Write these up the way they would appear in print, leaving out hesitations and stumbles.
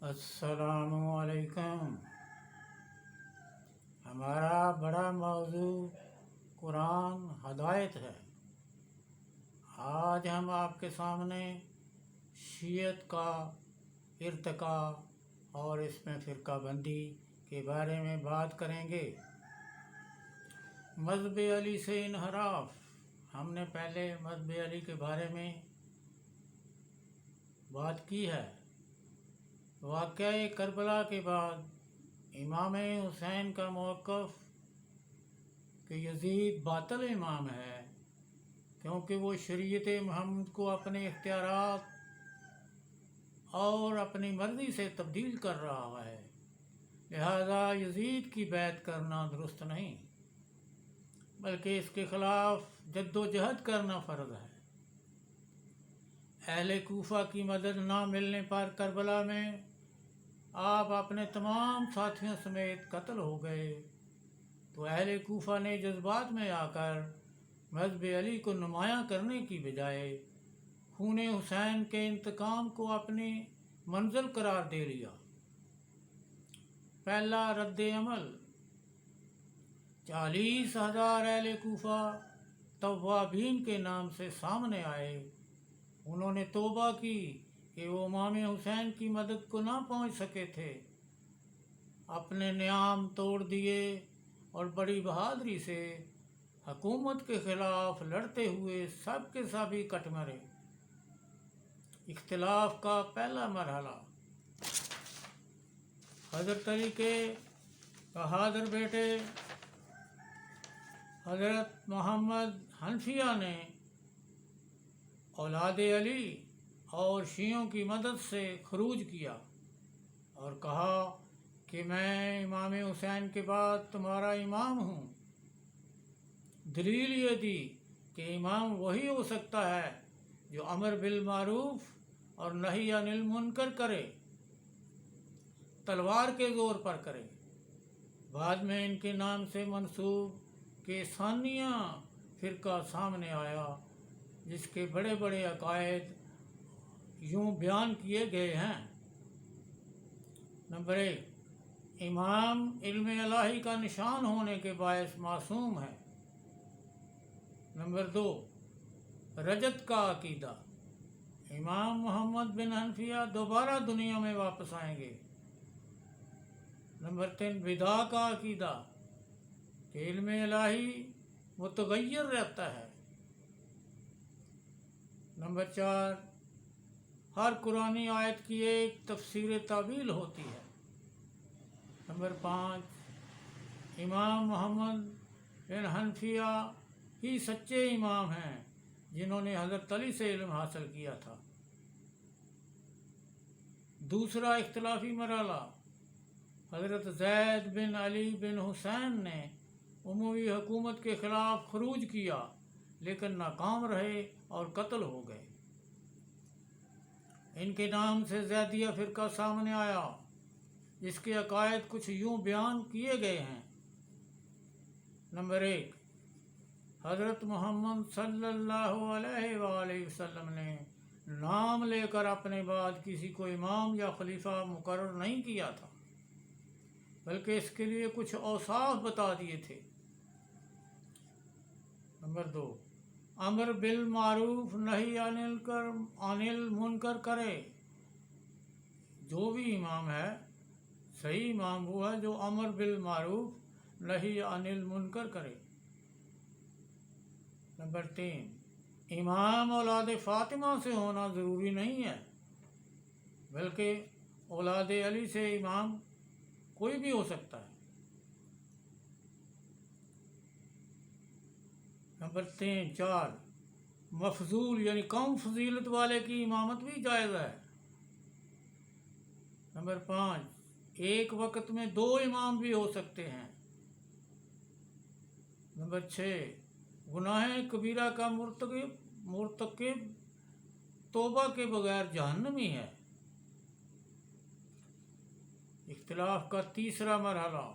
अस्सलामु अलैकुम। हमारा बड़ा मौजू कुरान हदायत है। आज हम आपके सामने शियत का इर्तिका और इसमें फ़िरका बंदी के बारे में बात करेंगे। मज़हब अली से इनहराफ। हमने पहले मज़हब अली के बारे में बात की है। वाक़या करबला के बाद इमाम हुसैन का मौक़िफ़ कि यज़ीद बातिल इमाम है, क्योंकि वो शरीयत मोहम्मद को अपने इख्तियारात और अपनी मर्ज़ी से तब्दील कर रहा है, लिहाजा यज़ीद की बैत करना दुरुस्त नहीं, बल्कि इसके ख़िलाफ़ जद्दोजहद करना फ़र्ज़ है। अहले कूफ़ा की मदद ना मिलने पर करबला में आप अपने तमाम साथियों समेत कत्ल हो गए, तो अहले कूफ़ा ने जज्बात में आकर मज़हब अली को नुमायाँ करने की बजाय खून हुसैन के इंतकाम को अपनी मंजिल करार दे लिया। पहला रद्द अमल। 40,000 अहले कूफ़ा तव्वाबीन के नाम से सामने आए। उन्होंने तौबा की कि वो इमाम हुसैन की मदद को ना पहुंच सके थे। अपने नियाम तोड़ दिए और बड़ी बहादुरी से हुकूमत के ख़िलाफ़ लड़ते हुए सब के सब इकट्ठ मरे। इख्तिलाफ का पहला मरहला। हज़रत अली के बहादुर बेटे हज़रत मोहम्मद हनफिया ने औलाद अली और शियों की मदद से खरूज किया और कहा कि मैं इमाम हुसैन के बाद तुम्हारा इमाम हूँ। दलील ये दी कि इमाम वही हो सकता है जो अमर बिल मारूफ और नही अनिल मुनकर करे, तलवार के ज़ोर पर करे। बाद में इनके नाम से मंसूब के सानिया फ़िरका सामने आया, जिसके बड़े बड़े अकायद यूँ बयान किए गए हैं। नंबर 1, इमाम इल्म इलाही का निशान होने के बायस मासूम है। नंबर 2, रजत का अकीदा। इमाम मोहम्मद बिन हनफिया दोबारा दुनिया में वापस आएंगे। नंबर 3, विदा का अकीदा कि इल्म इलाही मुतगय्यर रहता है। नंबर 4, हर कुरानी आयत की एक तफसीर तावील होती है। नंबर 5, इमाम मोहम्मद बिन हनफिया ही सच्चे इमाम हैं जिन्होंने हज़रत अली से इल्म हासिल किया था। दूसरा इख्तिलाफी मरहला। हज़रत ज़ैद बिन अली बिन हुसैन ने उमवी हुकूमत के ख़िलाफ़ खरूज किया, लेकिन नाकाम रहे और कत्ल हो गए। इनके नाम से ज़ैदिया फ़िरका सामने आया, जिसके अकायद कुछ यूँ बयान किए गए हैं। नंबर 1, हज़रत मोहम्मद सल्लल्लाहु अलैहि वसल्लम ने नाम लेकर अपने बाद किसी को इमाम या खलीफा मुकर्रर नहीं किया था, बल्कि इसके लिए कुछ औसाफ बता दिए थे। नंबर 2, अमर बिल मारूफ नही अनिल मुनकर करे। जो भी इमाम है, सही इमाम वो है जो अमर बिल मारूफ नही अनिल मुनकर करे। नंबर 3, इमाम औलाद फ़ातिमा से होना ज़रूरी नहीं है, बल्कि औलाद अली से इमाम कोई भी हो सकता है। नंबर 4, मफजूल यानी कम फजीलत वाले की इमामत भी जायज़ है। नंबर 5, एक वक्त में 2 इमाम भी हो सकते हैं। नंबर 6, गुनाह कबीरा का मुर्तकिब तौबा के बगैर जहन्नमी है। इख्तिलाफ का तीसरा मरहला।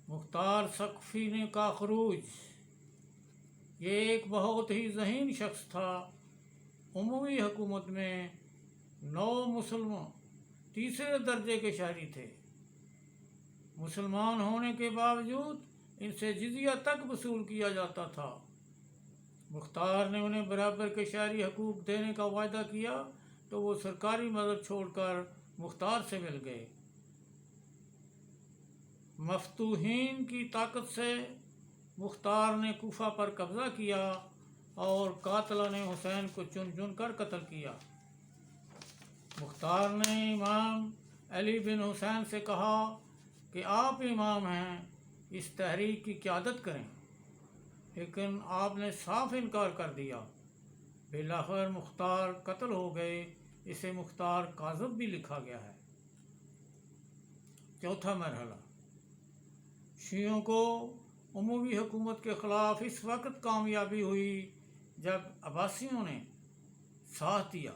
मुख्तार सकफ़ी ने का खरूज। ये एक बहुत ही ज़हीन शख्स था। उमवी हुकूमत में 9 मुसलमान तीसरे दर्जे के शहरी थे। मुसलमान होने के बावजूद इनसे जिजिया तक वसूल किया जाता था। मुख्तार ने उन्हें बराबर के शहरी हकूक़ देने का वायदा किया तो वो सरकारी मदद छोड़कर मुख्तार से मिल गए। मफ्तूहीन की ताकत से मुख्तार ने कूफा पर कब्ज़ा किया और कातला ने हुसैन को चुन चुन कर कत्ल किया। मुख्तार ने इमाम अली बिन हुसैन से कहा कि आप इमाम हैं, इस तहरीक की क़यादत करें, लेकिन आपने साफ इनकार कर दिया। बिलाखिर मुख्तार कत्ल हो गए। इसे मुख्तार काज़ब भी लिखा गया है। चौथा मरहला, शियों को उमवी हुकूमत के ख़िलाफ़ इस वक्त कामयाबी हुई जब अब्बासियों ने साथ दिया।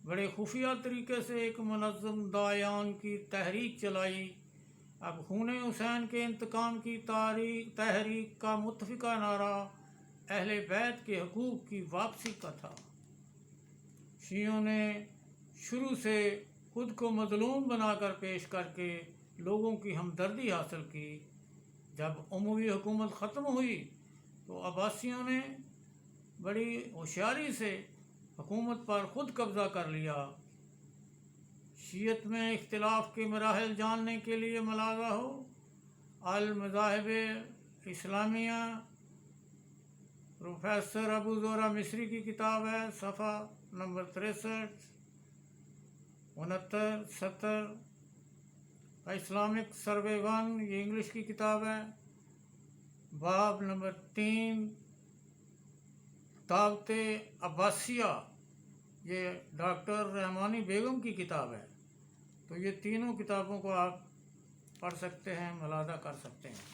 बड़े खुफिया तरीके से एक मुनज़्ज़म दायान की तहरीक चलाई। अब खून हुसैन के इंतकाम की तहरीक का मुत्तफ़िका नारा अहले बैत के हकूक़ की वापसी का था। शियों ने शुरू से खुद को मज़लूम बनाकर पेश करके लोगों की हमदर्दी हासिल की। जब उमवी हुकूमत ख़त्म हुई तो अब्बासियों ने बड़ी होशियारी से हुकूमत पर ख़ुद कब्ज़ा कर लिया। शियत में इख्तिलाफ़ के मराहिल जानने के लिए मलाज़ा हो अल मज़ाहिब इस्लामिया प्रोफेसर अबू ज़ोरा मिस्री की किताब है, सफ़ा नंबर 63, 69, 70। इस्लामिक सर्वे 1, ये इंग्लिश की किताब है, बाब नंबर 3, दावते अब्बासिया, ये डॉक्टर रहमानी बेगम की किताब है। तो ये तीनों किताबों को आप पढ़ सकते हैं, मुलाज़ा कर सकते हैं।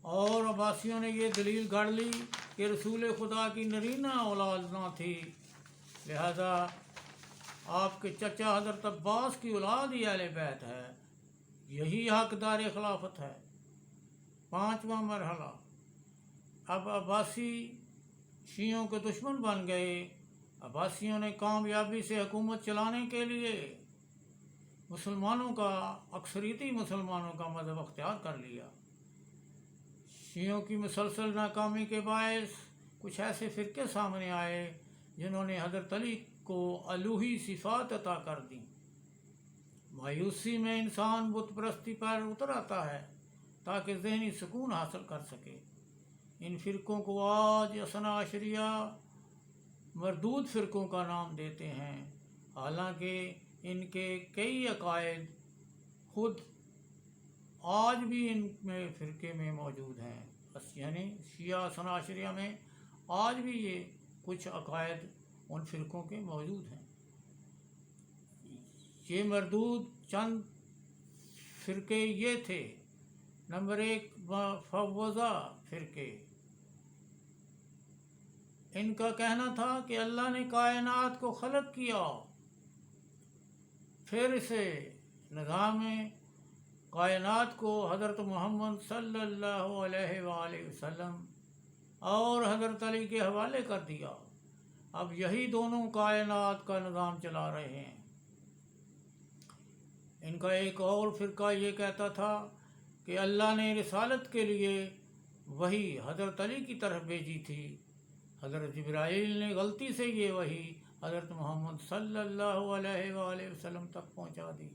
और अब्बासियों ने ये दलील गाड़ ली कि रसूल खुदा की नरीना औलाद ना थी, लिहाजा आपके चचा हज़रत अब्बास की औलाद ही अहले बैत है, यही हकदार खिलाफत है। पाँचवा मरहला, अब अब्बासी शियों के दुश्मन बन गए। अब्बासियों ने कामयाबी से हुकूमत चलाने के लिए मुसलमानों का अक्सरियती मुसलमानों का मज़हब अख्तियार कर लिया। शियों की मुसलसल नाकामी के बायस कुछ ऐसे फ़िरके सामने आए जिन्होंने हज़रत अली को अलूही सिफ़ात अता कर दी। मायूसी में इंसान बुत परस्ती पर उतर आता है ताकि ज़हनी सुकून हासिल कर सके। इन फ़िरकों को आज असना अशरिया मरदूद फ़िरकों का नाम देते हैं, हालांकि इनके कई अकायद खुद आज भी इनमें फ़िरके में मौजूद हैं। यानी शिया असना अशरिया में आज भी ये कुछ अकायद उन फ़िरकों के मौजूद हैं। ये मरदूद चंद फ़िरके ये थे। नंबर 1, फवज़ा फ़िरके। इनका कहना था कि अल्लाह ने कायनात को खलक किया, फिर इसे निज़ाम कायनात को हज़रत मोहम्मद सल्लल्लाहु अलैहि वसल्लम और हज़रत अली के हवाले कर दिया। अब यही दोनों कायनात का निज़ाम चला रहे हैं। इनका एक और फ़िरका ये कहता था कि अल्लाह ने रिसालत के लिए वही हज़रत अली की तरफ भेजी थी। हज़रत जिब्राइल ने गलती से ये वही हज़रत मोहम्मद सल्लल्लाहु अलैहि वसल्लम तक पहुंचा दी।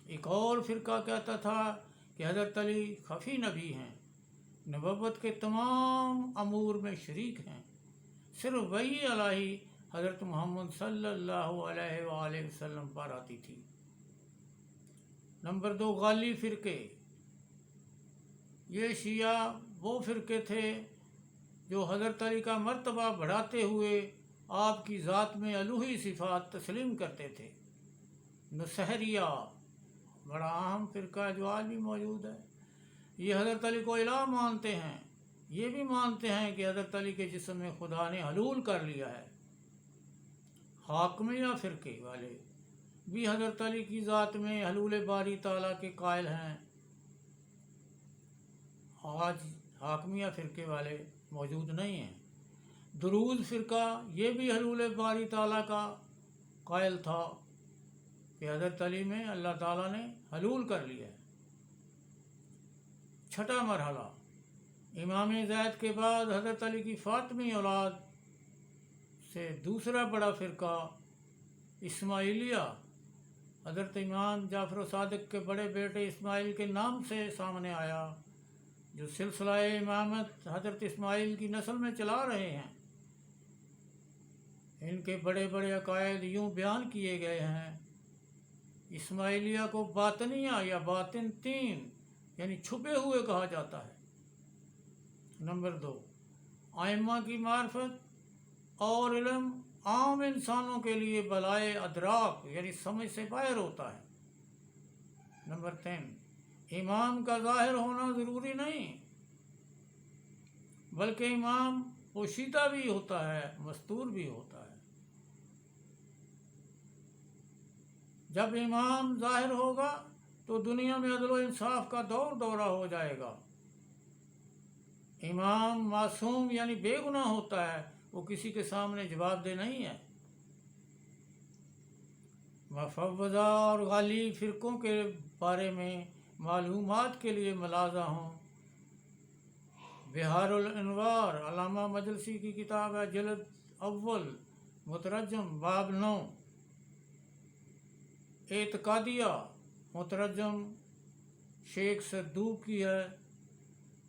एक और फ़िरका कहता था कि हज़रत अली खफ़ी नबी हैं, नबुव्वत के तमाम अमूर में शरीक हैं, सिर्फ वही इलाही हज़रत मोहम्मद सल्लल्लाहु अलैहि वसल्लम पर आती थी। नंबर 2, गाली फ़िरके। ये शिया वो फ़िरके थे जो हज़रत अली का मर्तबा बढ़ाते हुए आपकी ज़ात में अलूही सिफ़ात तस्लीम करते थे। नुसहरिया बड़ा अहम फ़िरका जो आज भी मौजूद है। ये हज़रत अली को इलाह मानते हैं। ये भी मानते हैं कि हज़रत अली के जिस्म में खुदा ने हलूल कर लिया है। हाकमिया फ़िरके वाले भी हज़रत अली की ज़ात में हलूल बारी ताला के कायल हैं। आज हाकमिया फ़िरके वाले मौजूद नहीं हैं। दुरूज़ फ़िरका ये भी हलूल बारी ताला का قائل تھا کہ حضرت علی میں اللہ تعالیٰ نے حلول کر لیا ہے۔ چھٹا مرحلہ، امام زید کے بعد حضرت علی کی فاطمی اولاد سے دوسرا بڑا فرقہ اسماعیلیہ، حضرت امام جعفر صادق کے بڑے بیٹے اسماعیل کے نام سے سامنے آیا، جو سلسلہ امامت حضرت اسماعیل کی نسل میں چلا رہے ہیں۔ ان کے بڑے بڑے عقائد یوں بیان کیے گئے ہیں۔ اسماعیلیہ کو باطنیہ یا باطن تین یعنی چھپے ہوئے کہا جاتا ہے۔ نمبر 2، ائمہ کی معرفت اور علم عام انسانوں کے لیے بلائے ادراک یعنی سمجھ سے باہر ہوتا ہے۔ نمبر 3، امام کا ظاہر ہونا ضروری نہیں، بلکہ امام پوشیدہ بھی ہوتا ہے، مستور بھی ہوتا ہے۔ جب امام ظاہر ہوگا تو دنیا میں عدل و انصاف کا دور دورہ ہو جائے گا۔ امام معصوم یعنی بے گناہ ہوتا ہے، وہ کسی کے سامنے جواب دہ نہیں ہے۔ مفوضہ اور غالی فرقوں کے بارے میں معلومات کے لیے ملاحظہ ہوں۔ بحار الانوار علامہ مجلسی کی کتاب ہے، جلد اول، مترجم باب 9۔ اعتقادیہ مترجم شیخ صدوق کی ہے،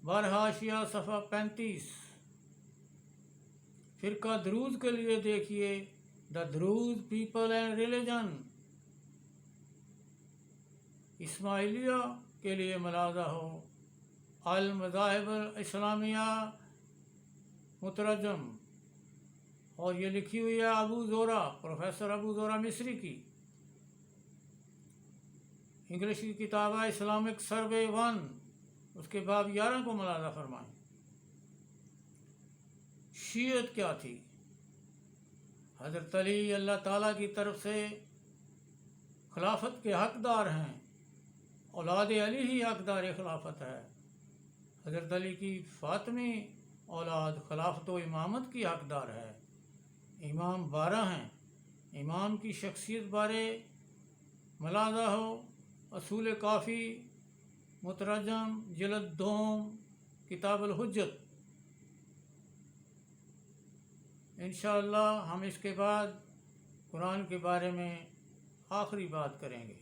برحاشیہ صفحہ 35۔ فرقہ دروز کے لیے دیکھیے دا دروز پیپل اینڈ ریلیجن۔ اسماعیلیہ کے لیے ملاحظہ ہو، المذاہب الاسلامیہ مترجم، اور یہ لکھی ہوئی ہے ابو زورا، پروفیسر ابو زورا مصری کی۔ انگلش کی کتاب ہے اسلامک سروے 1، اس کے باب 11 کو ملاحظہ فرمائیں۔ شیعت کیا تھی؟ حضرت علی اللہ تعالیٰ کی طرف سے خلافت کے حقدار ہیں، اولاد علی ہی حقدار خلافت ہے۔ حضرت علی کی فاطمی اولاد خلافت و امامت کی حقدار ہے۔ امام 12 ہیں۔ امام کی شخصیت بارے ملاحظہ ہو، اصول کافی مترجم، جلد 2، کتاب الحجت۔ انشاءاللہ ہم اس کے بعد قرآن کے بارے میں آخری بات کریں گے۔